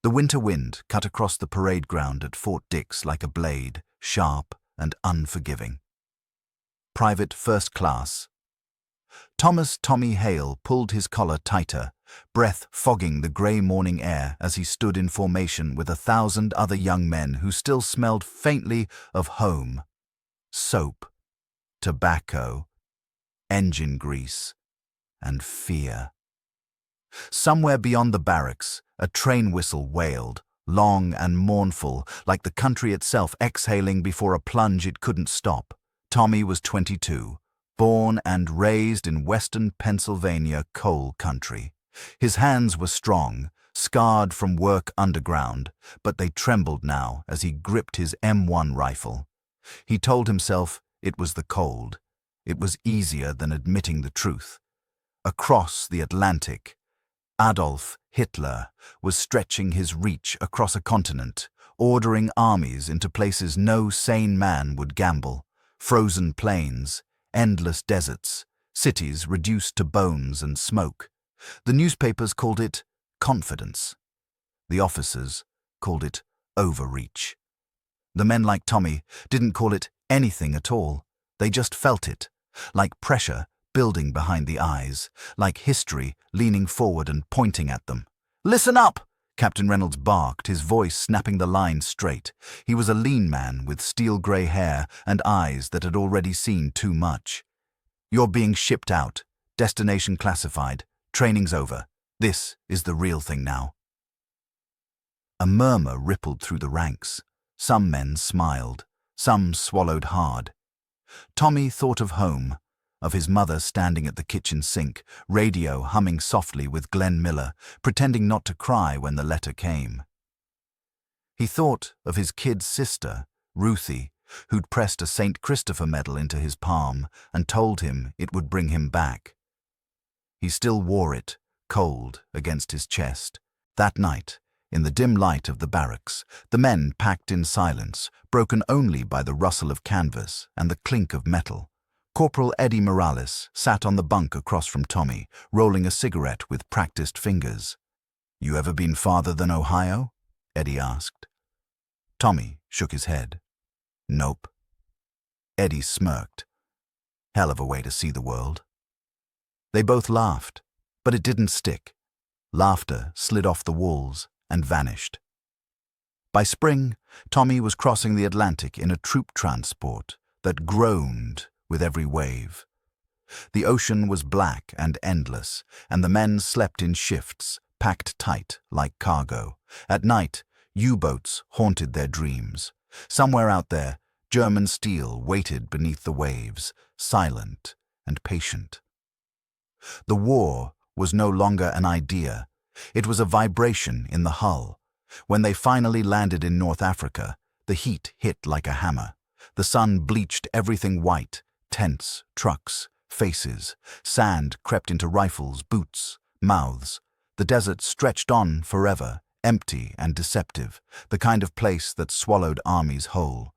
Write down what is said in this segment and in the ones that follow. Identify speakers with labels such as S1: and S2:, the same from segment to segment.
S1: The winter wind cut across the parade ground at Fort Dix like a blade, sharp and unforgiving. Private First Class. Thomas Tommy Hale pulled his collar tighter, breath fogging the grey morning air as he stood in formation with 1,000 other young men who still smelled faintly of home, soap, tobacco, engine grease, and fear. Somewhere beyond the barracks, a train whistle wailed, long and mournful, like the country itself exhaling before a plunge it couldn't stop. Tommy was 22, born and raised in western Pennsylvania coal country. His hands were strong, scarred from work underground, but they trembled now as he gripped his M1 rifle. He told himself it was the cold. It was easier than admitting the truth. Across the Atlantic, Adolf Hitler was stretching his reach across a continent, ordering armies into places no sane man would gamble. Frozen plains, endless deserts, cities reduced to bones and smoke. The newspapers called it confidence. The officers called it overreach. The men like Tommy didn't call it anything at all. They just felt it, like pressure building behind the eyes, like history leaning forward and pointing at them. "Listen up!" Captain Reynolds barked, his voice snapping the line straight. He was a lean man with steel-grey hair and eyes that had already seen too much. "You're being shipped out. Destination classified. Training's over. This is the real thing now." A murmur rippled through the ranks. Some men smiled. Some swallowed hard. Tommy thought of home, of his mother standing at the kitchen sink, radio humming softly with Glenn Miller, pretending not to cry when the letter came. He thought of his kid sister, Ruthie, who'd pressed a St. Christopher medal into his palm and told him it would bring him back. He still wore it, cold, against his chest. That night, in the dim light of the barracks, the men packed in silence, broken only by the rustle of canvas and the clink of metal. Corporal Eddie Morales sat on the bunk across from Tommy, rolling a cigarette with practiced fingers. "You ever been farther than Ohio?" Eddie asked. Tommy shook his head. "Nope." Eddie smirked. "Hell of a way to see the world." They both laughed, but it didn't stick. Laughter slid off the walls and vanished. By spring, Tommy was crossing the Atlantic in a troop transport that groaned with every wave. The ocean was black and endless, and the men slept in shifts, packed tight like cargo. At night, U-boats haunted their dreams. Somewhere out there, German steel waited beneath the waves, silent and patient. The war was no longer an idea. It was a vibration in the hull. When they finally landed in North Africa, the heat hit like a hammer. The sun bleached everything white. Tents, trucks, faces. Sand crept into rifles, boots, mouths. The desert stretched on forever, empty and deceptive, the kind of place that swallowed armies whole.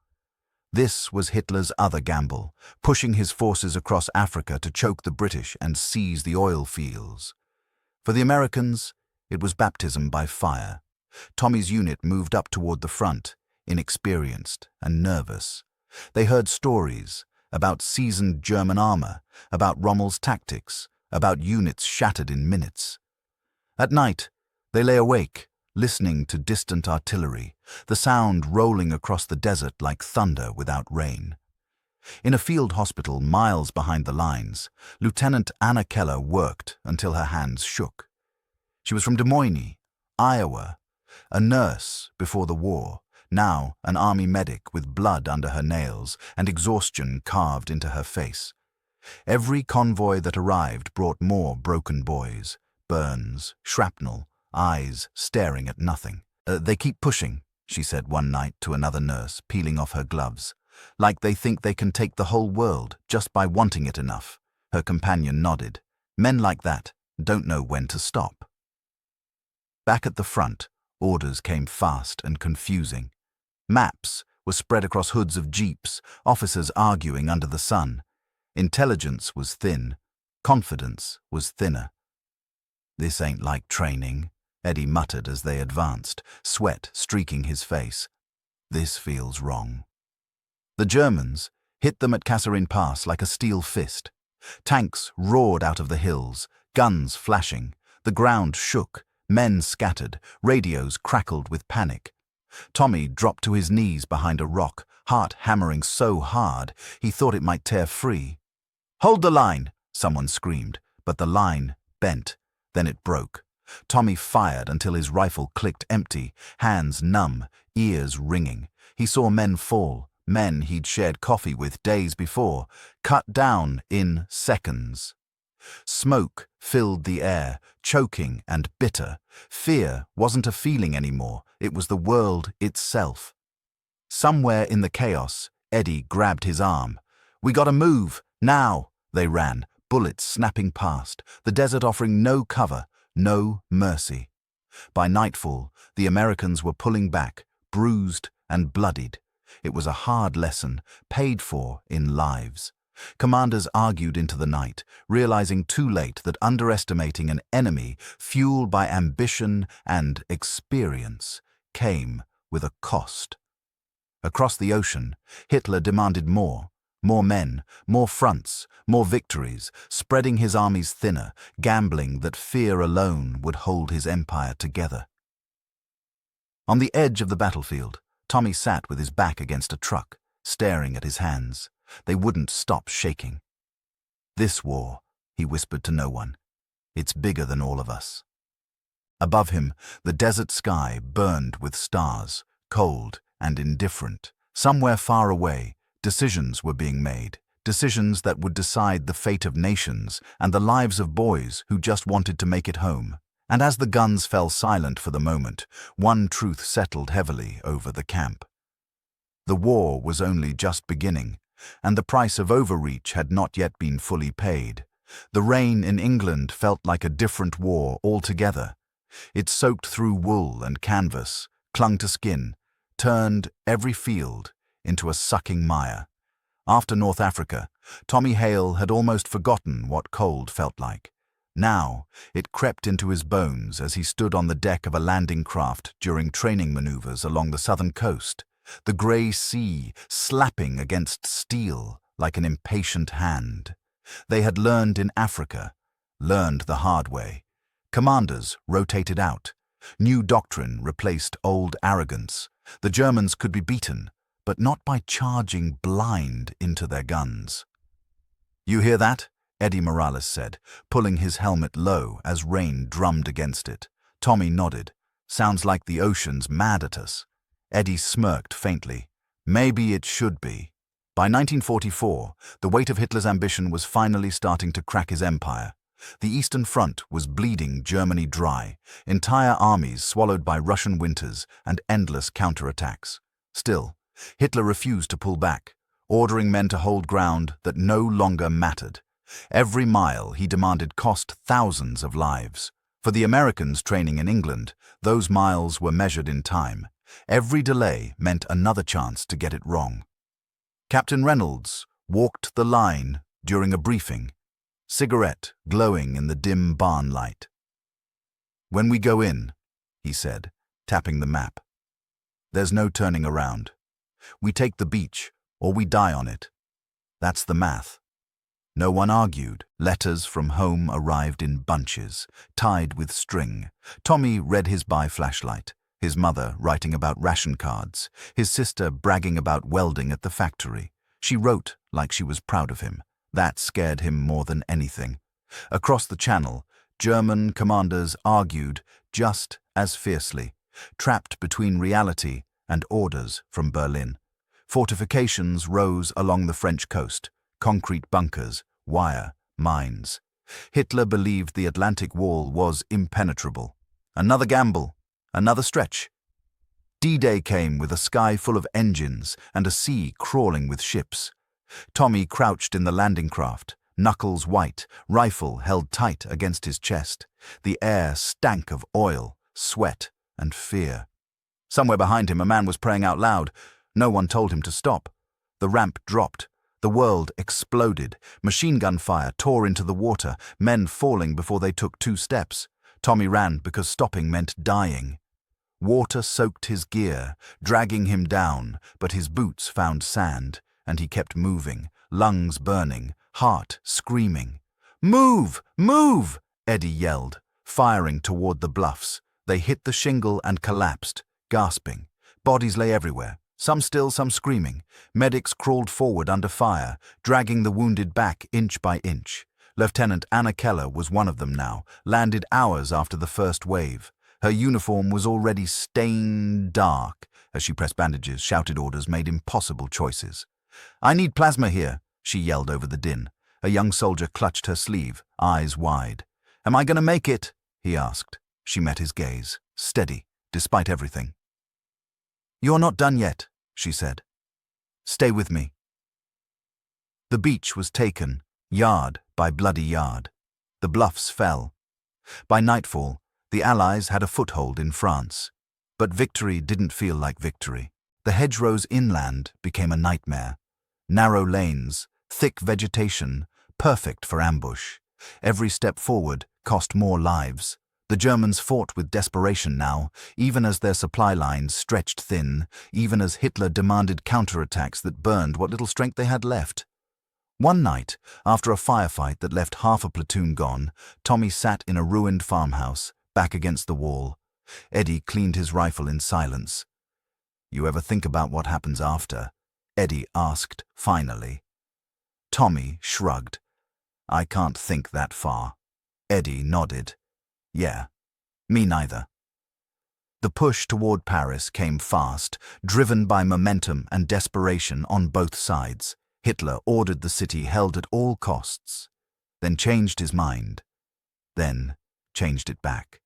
S1: This was Hitler's other gamble, pushing his forces across Africa to choke the British and seize the oil fields. For the Americans, it was baptism by fire. Tommy's unit moved up toward the front, inexperienced and nervous. They heard stories about seasoned German armor, about Rommel's tactics, about units shattered in minutes. At night, they lay awake, listening to distant artillery, the sound rolling across the desert like thunder without rain. In a field hospital miles behind the lines, Lieutenant Anna Keller worked until her hands shook. She was from Des Moines, Iowa, a nurse before the war, now an army medic with blood under her nails and exhaustion carved into her face. Every convoy that arrived brought more broken boys, burns, shrapnel, eyes staring at nothing. They keep pushing," she said one night to another nurse, peeling off her gloves, "like they think they can take the whole world just by wanting it enough." Her companion nodded. "Men like that don't know when to stop." Back at the front, orders came fast and confusing. Maps were spread across hoods of jeeps, officers arguing under the sun. Intelligence was thin. Confidence was thinner. "This ain't like training," Eddie muttered as they advanced, sweat streaking his face. This feels wrong. The Germans hit them at Kasserine Pass like a steel fist. Tanks roared out of the hills, guns flashing. The ground shook, men scattered, radios crackled with panic. Tommy dropped to his knees behind a rock, heart hammering so hard he thought it might tear free. "Hold the line!" someone screamed, but the line bent. Then it broke. Tommy fired until his rifle clicked empty, hands numb, ears ringing. He saw men fall, men he'd shared coffee with days before, cut down in seconds. Smoke filled the air, choking and bitter. Fear wasn't a feeling anymore, it was the world itself. Somewhere in the chaos, Eddie grabbed his arm. "We gotta move, now!" They ran, bullets snapping past, the desert offering no cover, no mercy. By nightfall, the Americans were pulling back, bruised and bloodied. It was a hard lesson, paid for in lives. Commanders argued into the night, realizing too late that underestimating an enemy fueled by ambition and experience came with a cost. Across the ocean, Hitler demanded more men, more fronts, more victories, spreading his armies thinner, gambling that fear alone would hold his empire together. On the edge of the battlefield, Tommy sat with his back against a truck, staring at his hands. They wouldn't stop shaking. "This war," he whispered to no one, "it's bigger than all of us." Above him, the desert sky burned with stars, cold and indifferent. Somewhere far away, decisions were being made, decisions that would decide the fate of nations and the lives of boys who just wanted to make it home. And as the guns fell silent for the moment, one truth settled heavily over the camp. The war was only just beginning, and the price of overreach had not yet been fully paid. The rain in England felt like a different war altogether. It soaked through wool and canvas, clung to skin, turned every field into a sucking mire. After North Africa, Tommy Hale had almost forgotten what cold felt like. Now, it crept into his bones as he stood on the deck of a landing craft during training maneuvers along the southern coast, the grey sea slapping against steel like an impatient hand. They had learned in Africa, learned the hard way. Commanders rotated out. New doctrine replaced old arrogance. The Germans could be beaten, but not by charging blind into their guns. "You hear that?" Eddie Morales said, pulling his helmet low as rain drummed against it. Tommy nodded. "Sounds like the ocean's mad at us." Eddie smirked faintly. "Maybe it should be." By 1944, the weight of Hitler's ambition was finally starting to crack his empire. The Eastern Front was bleeding Germany dry, entire armies swallowed by Russian winters and endless counterattacks. Still, Hitler refused to pull back, ordering men to hold ground that no longer mattered. Every mile, he demanded, cost thousands of lives. For the Americans training in England, those miles were measured in time. Every delay meant another chance to get it wrong. Captain Reynolds walked the line during a briefing, cigarette glowing in the dim barn light. "When we go in," he said, tapping the map, "there's no turning around. We take the beach, or we die on it. That's the math." No one argued. Letters from home arrived in bunches, tied with string. Tommy read his flashlight, his mother writing about ration cards, his sister bragging about welding at the factory. She wrote like she was proud of him. That scared him more than anything. Across the channel, German commanders argued just as fiercely, trapped between reality and orders from Berlin. Fortifications rose along the French coast, concrete bunkers, wire, mines. Hitler believed the Atlantic Wall was impenetrable. Another gamble, another stretch. D-Day came with a sky full of engines and a sea crawling with ships. Tommy crouched in the landing craft, knuckles white, rifle held tight against his chest. The air stank of oil, sweat, and fear. Somewhere behind him, a man was praying out loud. No one told him to stop. The ramp dropped. The world exploded. Machine gun fire tore into the water, men falling before they took 2 steps. Tommy ran because stopping meant dying. Water soaked his gear, dragging him down, but his boots found sand, and he kept moving, lungs burning, heart screaming. "Move! Move!" Eddie yelled, firing toward the bluffs. They hit the shingle and collapsed, gasping. Bodies lay everywhere, some still, some screaming. Medics crawled forward under fire, dragging the wounded back inch by inch. Lieutenant Anna Keller was one of them now, landed hours after the first wave. Her uniform was already stained dark as she pressed bandages, shouted orders, made impossible choices. "I need plasma here," she yelled over the din. A young soldier clutched her sleeve, eyes wide. "Am I going to make it?" he asked. She met his gaze, steady, despite everything. "You're not done yet," she said. "Stay with me." The beach was taken, yard by bloody yard. The bluffs fell. By nightfall, the Allies had a foothold in France. But victory didn't feel like victory. The hedgerows inland became a nightmare. Narrow lanes, thick vegetation, perfect for ambush. Every step forward cost more lives. The Germans fought with desperation now, even as their supply lines stretched thin, even as Hitler demanded counterattacks that burned what little strength they had left. One night, after a firefight that left half a platoon gone, Tommy sat in a ruined farmhouse, back against the wall. Eddie cleaned his rifle in silence. "You ever think about what happens after?" Eddie asked, finally. Tommy shrugged. "I can't think that far." Eddie nodded. "Yeah, me neither." The push toward Paris came fast, driven by momentum and desperation on both sides. Hitler ordered the city held at all costs, then changed his mind, then changed it back.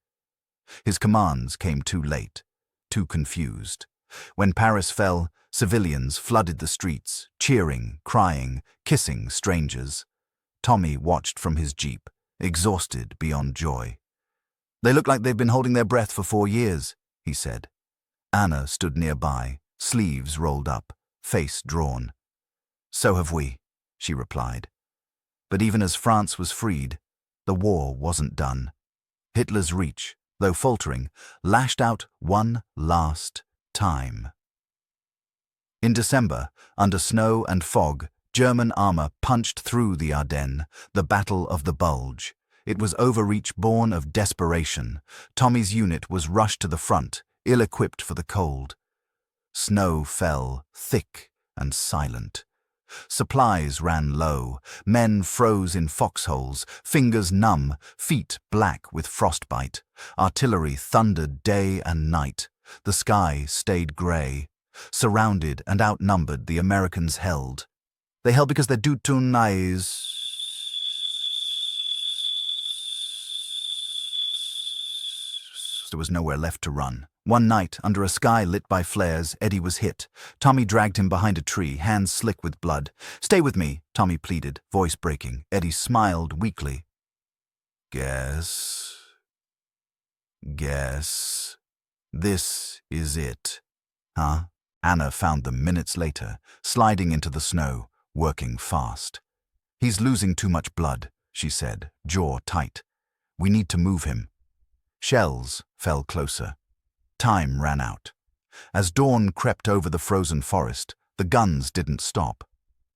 S1: His commands came too late, too confused. When Paris fell, civilians flooded the streets, cheering, crying, kissing strangers. Tommy watched from his jeep, exhausted beyond joy. "They look like they've been holding their breath for 4 years, he said. Anna stood nearby, sleeves rolled up, face drawn. "So have we," she replied. But even as France was freed, the war wasn't done. Hitler's reach, though faltering, lashed out one last time. In December, under snow and fog, German armor punched through the Ardennes, the Battle of the Bulge. It was Overreach born of desperation. Tommy's unit was rushed to the front, ill-equipped for the cold. Snow fell, thick and silent. Supplies ran low, men froze in foxholes, fingers numb, feet black with frostbite. Artillery thundered day and night. The sky stayed grey. Surrounded and outnumbered, the Americans held. They held because their Dutun eyes... There was nowhere left to run. One night, under a sky lit by flares, Eddie was hit. Tommy dragged him behind a tree, hands slick with blood. "Stay with me," Tommy pleaded, voice breaking. Eddie smiled weakly. Guess this is it, huh?" Anna found them minutes later, sliding into the snow, working fast. "He's losing too much blood," she said, jaw tight. "We need to move him." Shells fell closer. Time ran out. As dawn crept over the frozen forest, the guns didn't stop.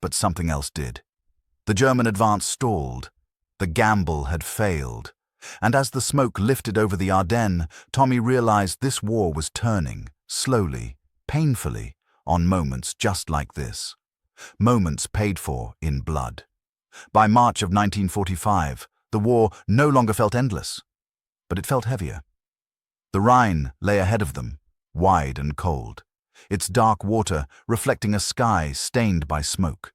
S1: But something else did. The German advance stalled. The gamble had failed. And as the smoke lifted over the Ardennes, Tommy realized this war was turning, slowly, painfully, on moments just like this. Moments paid for in blood. By March of 1945, the war no longer felt endless, but it felt heavier. The Rhine lay ahead of them, wide and cold, its dark water reflecting a sky stained by smoke.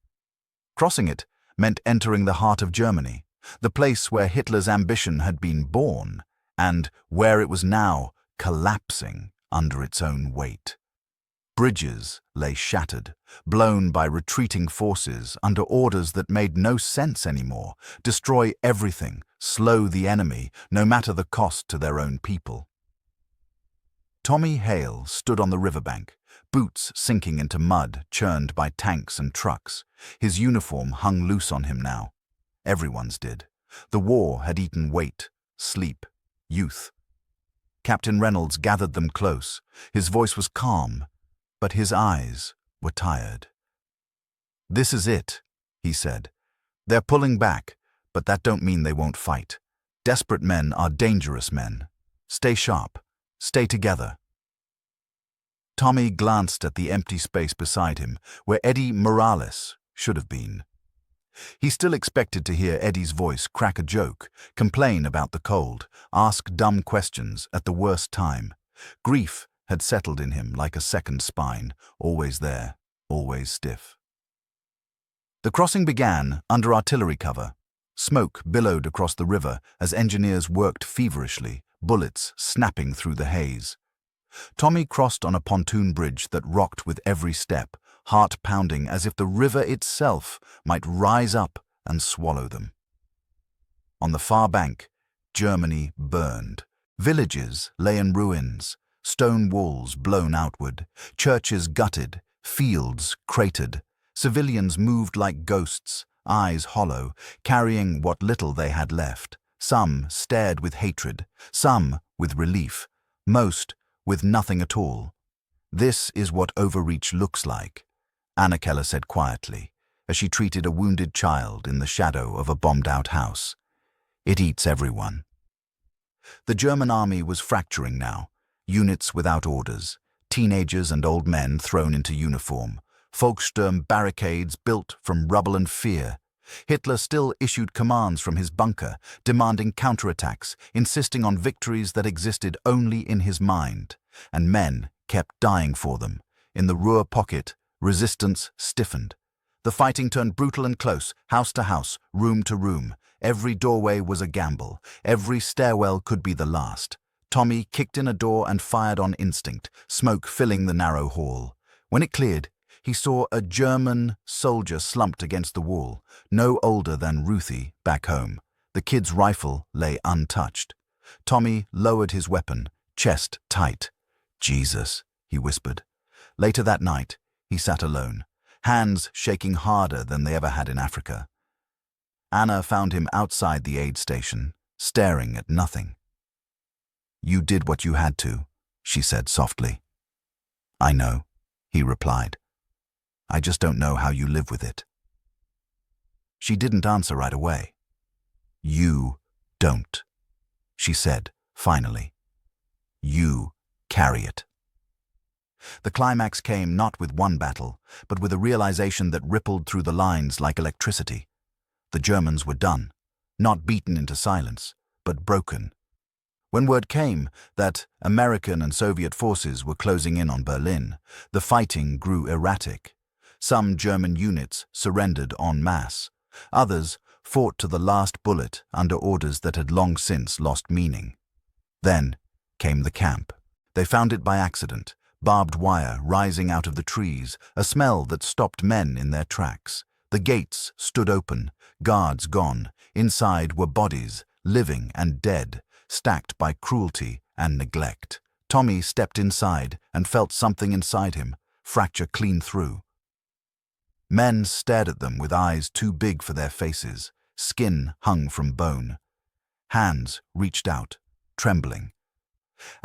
S1: Crossing it meant entering the heart of Germany, the place where Hitler's ambition had been born, and where it was now collapsing under its own weight. Bridges lay shattered, blown by retreating forces under orders that made no sense anymore. Destroy everything, slow the enemy, no matter the cost to their own people. Tommy Hale stood on the riverbank, boots sinking into mud churned by tanks and trucks. His uniform hung loose on him now. Everyone's did. The war had eaten weight, sleep, youth. Captain Reynolds gathered them close. His voice was calm, but his eyes were tired. "This is it," he said. "They're pulling back, but that don't mean they won't fight. Desperate men are dangerous men. Stay sharp. Stay together." Tommy glanced at the empty space beside him, where Eddie Morales should have been. He still expected to hear Eddie's voice crack a joke, complain about the cold, ask dumb questions at the worst time. Grief had settled in him like a second spine, always there, always stiff. The crossing began under artillery cover. Smoke billowed across the river as engineers worked feverishly, bullets snapping through the haze. Tommy crossed on a pontoon bridge that rocked with every step, heart pounding as if the river itself might rise up and swallow them. On the far bank, Germany burned. Villages lay in ruins, stone walls blown outward, churches gutted, fields cratered. Civilians moved like ghosts, eyes hollow, carrying what little they had left. Some stared with hatred, some with relief, most with nothing at all. "This is what Overreach looks like," Anna Keller said quietly, as she treated a wounded child in the shadow of a bombed-out house. "It eats everyone." The German army was fracturing now, units without orders, teenagers and old men thrown into uniform, Volkssturm barricades built from rubble and fear. Hitler still issued commands from his bunker, demanding counterattacks, insisting on victories that existed only in his mind, and men kept dying for them. In the Ruhr pocket, resistance stiffened. The fighting turned brutal and close, house to house, room to room. Every doorway was a gamble. Every stairwell could be the last. Tommy kicked in a door and fired on instinct, smoke filling the narrow hall. When it cleared, he saw a German soldier slumped against the wall, no older than Ruthie back home. The kid's rifle lay untouched. Tommy lowered his weapon, chest tight. "Jesus," he whispered. Later that night, he sat alone, hands shaking harder than they ever had in Africa. Anna found him outside the aid station, staring at nothing. "You did what you had to," she said softly. "I know," he replied. "I just don't know how you live with it." She didn't answer right away. "You don't," she said, finally. "You carry it." The climax came not with one battle, but with a realization that rippled through the lines like electricity. The Germans were done, not beaten into silence, but broken. When word came that American and Soviet forces were closing in on Berlin, the fighting grew erratic. Some German units surrendered en masse. Others fought to the last bullet under orders that had long since lost meaning. Then came the camp. They found it by accident, barbed wire rising out of the trees, a smell that stopped men in their tracks. The gates stood open, guards gone. Inside were bodies, living and dead, stacked by cruelty and neglect. Tommy stepped inside and felt something inside him, fracture clean through. Men stared at them with eyes too big for their faces, skin hung from bone. Hands reached out, trembling.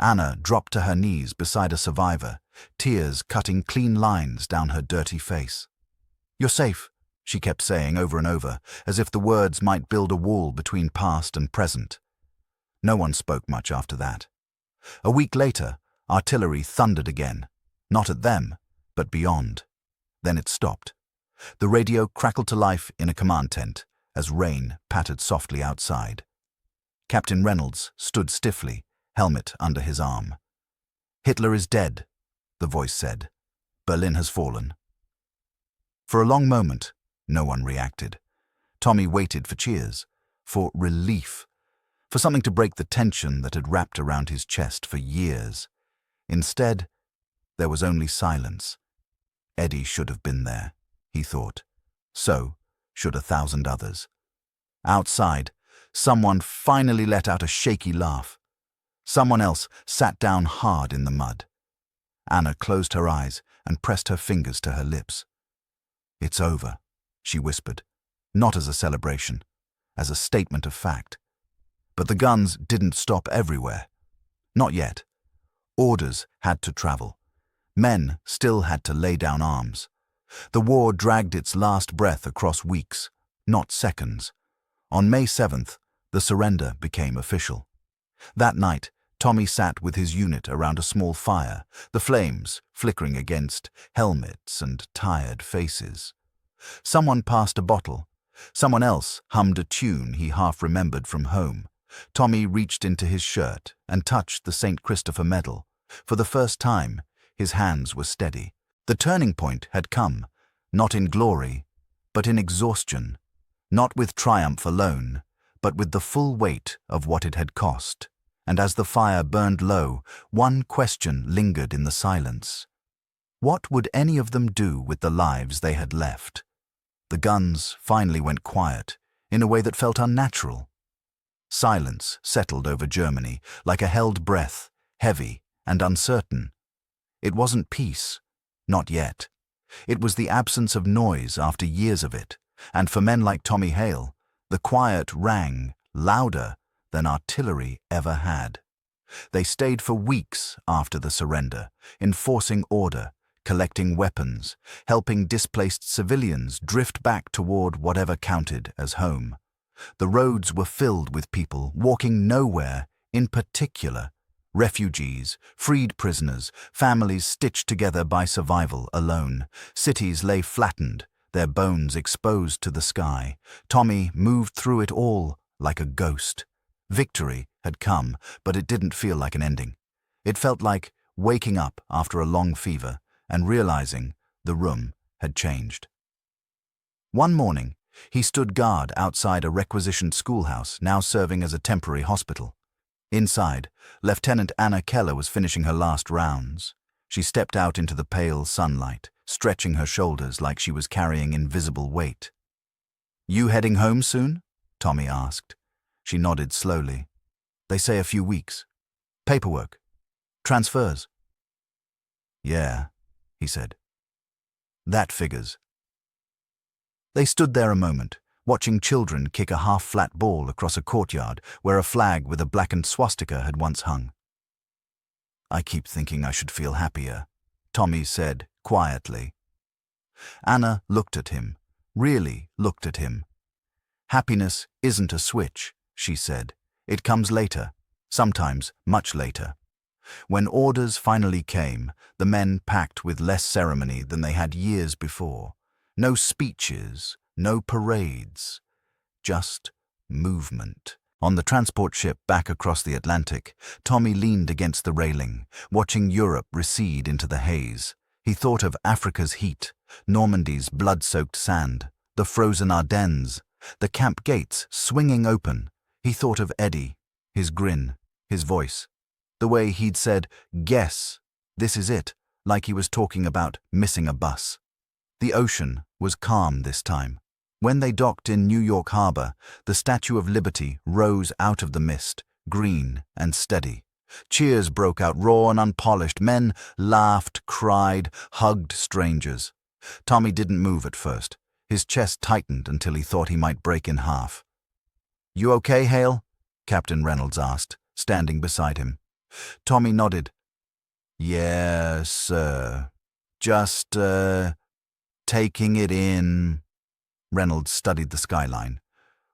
S1: Anna dropped to her knees beside a survivor, tears cutting clean lines down her dirty face. "You're safe," she kept saying over and over, as if the words might build a wall between past and present. No one spoke much after that. A week later, artillery thundered again, not at them, but beyond. Then it stopped. The radio crackled to life in a command tent as rain pattered softly outside. Captain Reynolds stood stiffly, helmet under his arm. "Hitler is dead," the voice said. "Berlin has fallen." For a long moment, no one reacted. Tommy waited for cheers, for relief, for something to break the tension that had wrapped around his chest for years. Instead, there was only silence. Eddie should have been there, he thought. So should 1,000 others. Outside, someone finally let out a shaky laugh. Someone else sat down hard in the mud. Anna closed her eyes and pressed her fingers to her lips. "It's over," she whispered, not as a celebration, as a statement of fact. But the guns didn't stop everywhere. Not yet. Orders had to travel. Men still had to lay down arms. The war dragged its last breath across weeks, not seconds. On May 7th, the surrender became official. That night, Tommy sat with his unit around a small fire, the flames flickering against helmets and tired faces. Someone passed a bottle. Someone else hummed a tune he half remembered from home. Tommy reached into his shirt and touched the St. Christopher medal. For the first time, his hands were steady. The turning point had come, not in glory, but in exhaustion, not with triumph alone, but with the full weight of what it had cost. And as the fire burned low, one question lingered in the silence. What would any of them do with the lives they had left? The guns finally went quiet, in a way that felt unnatural. Silence settled over Germany, like a held breath, heavy and uncertain. It wasn't peace, not yet. It was the absence of noise after years of it, and for men like Tommy Hale, the quiet rang louder than artillery ever had. They stayed for weeks after the surrender, enforcing order, collecting weapons, helping displaced civilians drift back toward whatever counted as home. The roads were filled with people walking nowhere in particular. Refugees, freed prisoners, families stitched together by survival alone. Cities lay flattened, their bones exposed to the sky. Tommy moved through it all like a ghost. Victory had come, but it didn't feel like an ending. It felt like waking up after a long fever and realizing the room had changed. One morning, he stood guard outside a requisitioned schoolhouse now serving as a temporary hospital. Inside, Lieutenant Anna Keller was finishing her last rounds. She stepped out into the pale sunlight, stretching her shoulders like she was carrying invisible weight. "You heading home soon?" Tommy asked. She nodded slowly. "They say a few weeks. Paperwork. Transfers." "Yeah," he said. "That figures." They stood there a moment, watching children kick a half-flat ball across a courtyard where a flag with a blackened swastika had once hung. "I keep thinking I should feel happier," Tommy said quietly. Anna looked at him, really looked at him. "Happiness isn't a switch," she said. "It comes later, sometimes much later." When orders finally came, the men packed with less ceremony than they had years before. No speeches, no parades, just movement. On the transport ship back across the Atlantic, Tommy leaned against the railing, watching Europe recede into the haze. He thought of Africa's heat, Normandy's blood-soaked sand, the frozen Ardennes, the camp gates swinging open. He thought of Eddie, his grin, his voice, the way he'd said, "Guess, this is it," like he was talking about missing a bus. The ocean was calm this time. When they docked in New York Harbor, the Statue of Liberty rose out of the mist, green and steady. Cheers broke out, raw and unpolished. Men laughed, cried, hugged strangers. Tommy didn't move at first. His chest tightened until he thought he might break in half. "You okay, Hale?" Captain Reynolds asked, standing beside him. Tommy nodded. "Yes, sir. Just, taking it in." Reynolds studied the skyline.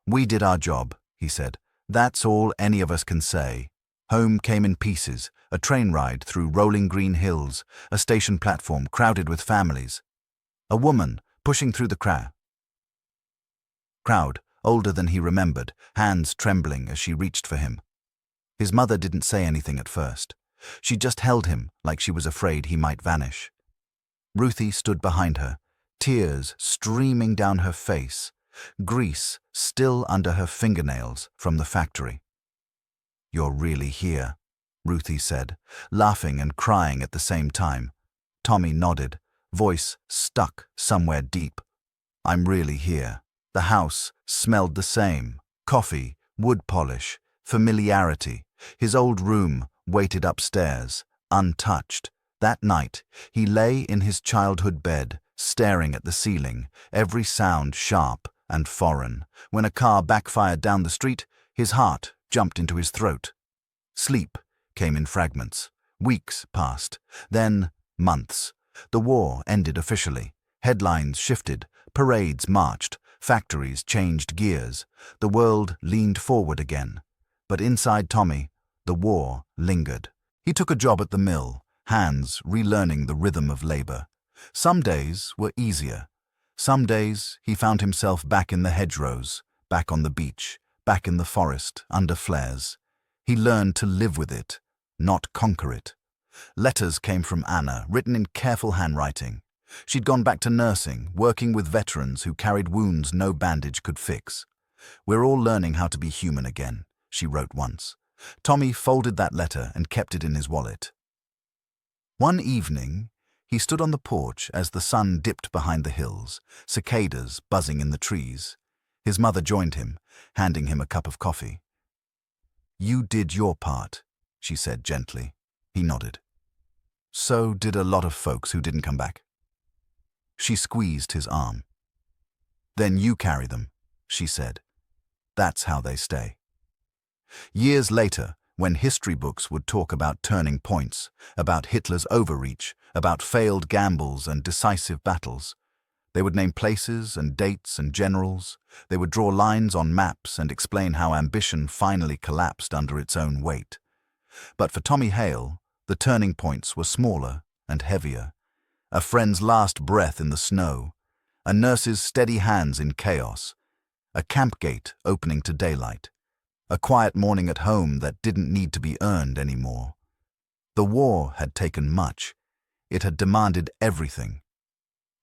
S1: "We did our job," he said. "That's all any of us can say." Home came in pieces, a train ride through rolling green hills, a station platform crowded with families. A woman pushing through the crowd, older than he remembered, hands trembling as she reached for him. His mother didn't say anything at first. She just held him like she was afraid he might vanish. Ruthie stood behind her, tears streaming down her face, grease still under her fingernails from the factory. "You're really here," Ruthie said, laughing and crying at the same time. Tommy nodded, voice stuck somewhere deep. "I'm really here." The house smelled the same: coffee, wood polish, familiarity. His old room waited upstairs, untouched. That night, he lay in his childhood bed, staring at the ceiling, every sound sharp and foreign. When a car backfired down the street, his heart jumped into his throat. Sleep came in fragments. Weeks passed, then months. The war ended officially. Headlines shifted, parades marched, factories changed gears. The world leaned forward again. But inside Tommy, the war lingered. He took a job at the mill, hands relearning the rhythm of labor. Some days were easier. Some days he found himself back in the hedgerows, back on the beach, back in the forest, under flares. He learned to live with it, not conquer it. Letters came from Anna, written in careful handwriting. She'd gone back to nursing, working with veterans who carried wounds no bandage could fix. "We're all learning how to be human again," she wrote once. Tommy folded that letter and kept it in his wallet. One evening, he stood on the porch as the sun dipped behind the hills, cicadas buzzing in the trees. His mother joined him, handing him a cup of coffee. "You did your part," she said gently. He nodded. "So did a lot of folks who didn't come back." She squeezed his arm. "Then you carry them," she said. "That's how they stay." Years later, when history books would talk about turning points, about Hitler's overreach, about failed gambles and decisive battles, they would name places and dates and generals. They would draw lines on maps and explain how ambition finally collapsed under its own weight. But for Tommy Hale, the turning points were smaller and heavier. A friend's last breath in the snow, a nurse's steady hands in chaos, a camp gate opening to daylight, a quiet morning at home that didn't need to be earned anymore. The war had taken much. It had demanded everything.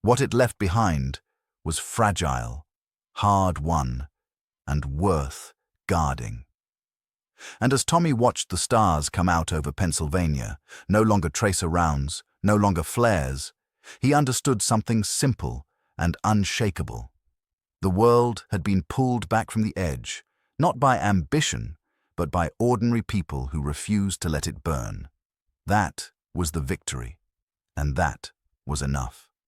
S1: What it left behind was fragile, hard-won, and worth guarding. And as Tommy watched the stars come out over Pennsylvania, no longer tracer rounds, no longer flares, he understood something simple and unshakable. The world had been pulled back from the edge, not by ambition, but by ordinary people who refused to let it burn. That was the victory, and that was enough.